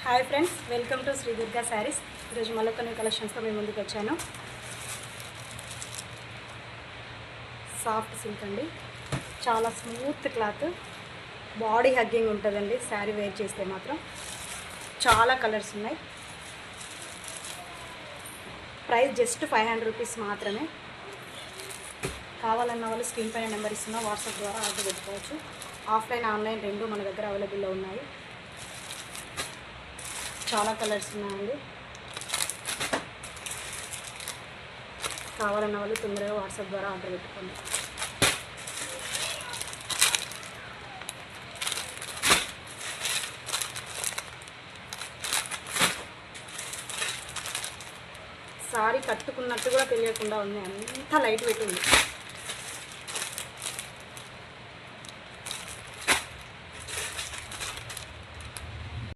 Hi friends, welcome to Sri Durga Sarees. ఈరోజు మళ్ళీ కొన్ని కలెక్షన్స్తో మేము ముందుకు వచ్చాను. సాఫ్ట్ సిల్క్ అండి, చాలా స్మూత్ క్లాత్, బాడీ హగ్గింగ్ ఉంటుందండి. శారీ వేర్ చేస్తే మాత్రం చాలా కలర్స్ ఉన్నాయి. ప్రైస్ జస్ట్ 500 రూపీస్ మాత్రమే. కావాలన్న వాళ్ళు స్క్రీన్ పైన నెంబర్ ఇస్తున్నా, వాట్సాప్ ద్వారా ఆర్డర్ పెట్టుకోవచ్చు. ఆఫ్లైన్ ఆన్లైన్ రెండు మన దగ్గర అవైలబుల్లో ఉన్నాయి. చాలా కలర్స్ ఉన్నాయండి. కావాలన్న వాళ్ళు తొందరగా వాట్సాప్ ద్వారా ఆర్డర్ పెట్టుకోండి. సారీ కట్టుకున్నట్టు కూడా తెలియకుండా ఉంది, అంత లైట్ వెయిట్ ఉంది.